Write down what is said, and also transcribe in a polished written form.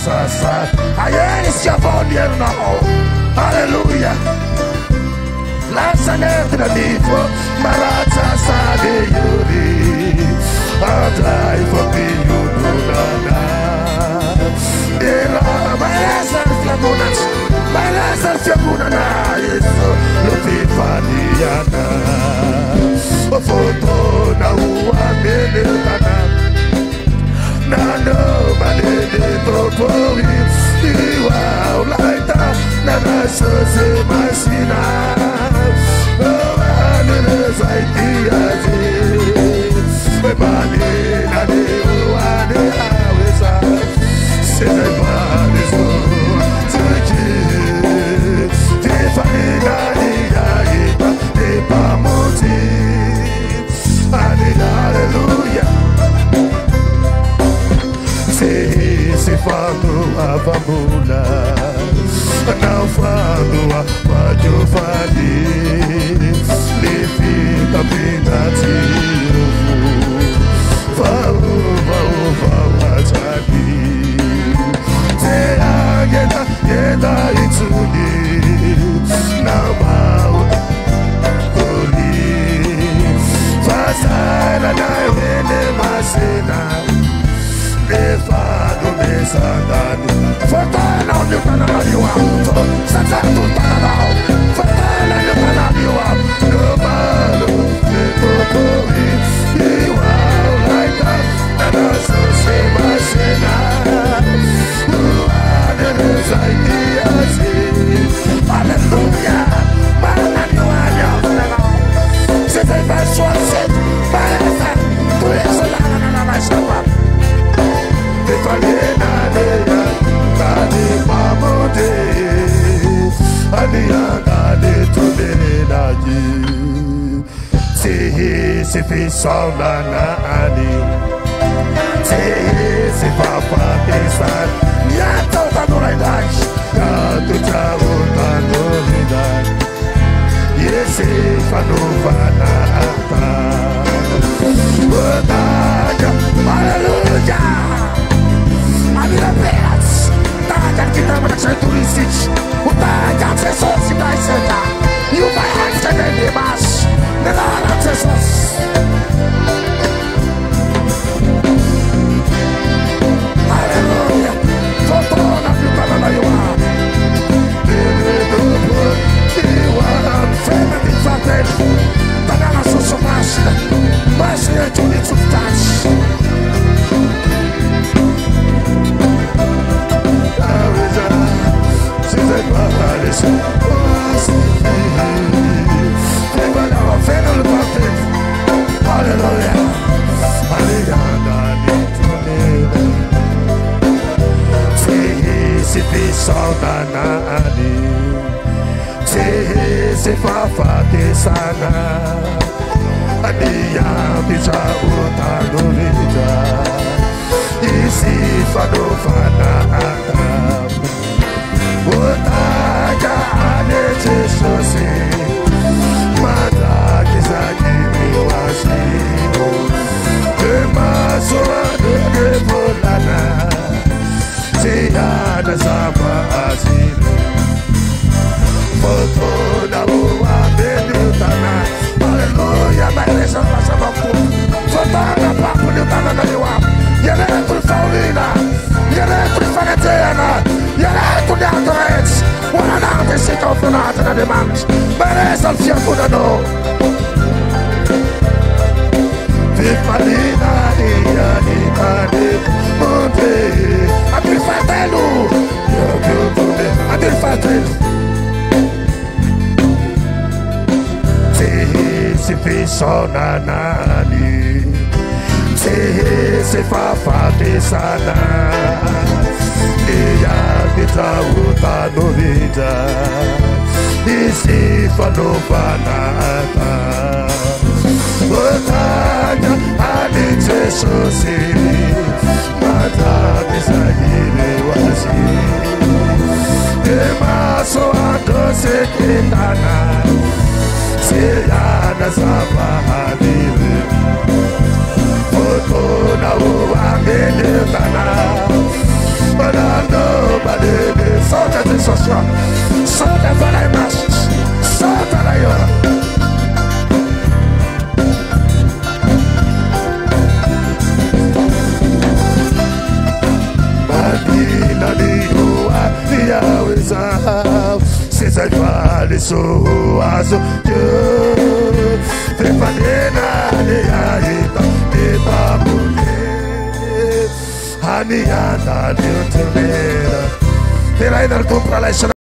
sasa ayeni siavonier no Hallelujah Lanzanet na nipo Maratsa sa de yuri Adai fabiyo nunana Ela maestra flamunas Maestra fiamunana Yeso lupifaniana O foto na ua menetana Nano manene propori Iwa ulaita Nana sose masina Oh anene zaiti azi Mani nane uane awesa Seze mani so Tuji Tifani nani yaita Tipa moti Ani hallelujah Se falo a vamula Não falo a pode falir Lhe fica pinativo Falo, atali Se agenda, itsuni Não mal Fasara na wene masena Levado mesandado Fatana onde o canal alto Satado canal Fatana no canal No malo Me propori Igual laita Nada só se imagina Adeus ai dias Aleluia Mana no anel Se tem pessoa cedo Parece Tu és lá na mais chapa Te falei na neia Tade mamode Alianga de tonelade Se fez sol na ali Se papa pensar Minha toda novidade Canto tchau da novidade E esse fanofanata Otaja, aleluia Amira Peras Taja que tava na Centuricite O Taja pessoas se vai sentar E o vai receber de baixo Negara pessoas Aleluia Totona filtrada na Ioá Fena de fazer Tá na nossa somácia Mas é de unidade Se depares Trabalhava fena no papel Aleluia Aliada de tonelada Se fez saudade Se fafa que sana A minha bija outra dúvida E se fadofana Otaja anete xosi Mata que zagi meu achigo Emaso ane que volana Se ada zama asilo Fotona boa benutana Aleluia, na igreja passa no povo Fotona papo nutana na liwa Yeretro faulina Yeretro faretena Yeretro de adoretes Wana nante se confunata na demanda Merece al fianco da no Pifalina dia di mani Monte Abel fratello Abel fratello Se fez só na nani Se fafa pesada E a vida outra dúvida E se fanofanata Otaja anite xosi Mata pesagile wasi Emaso a doce que tana Seyana sabahadile Foto na uwa menetana Solta as social. Solta para aí, machos. Solta aí, ó. Manina de rua e ao exal. Se sai vale suazo. Trepanena de aita de babule. Aniana de utumera. Tela ainda compra lá.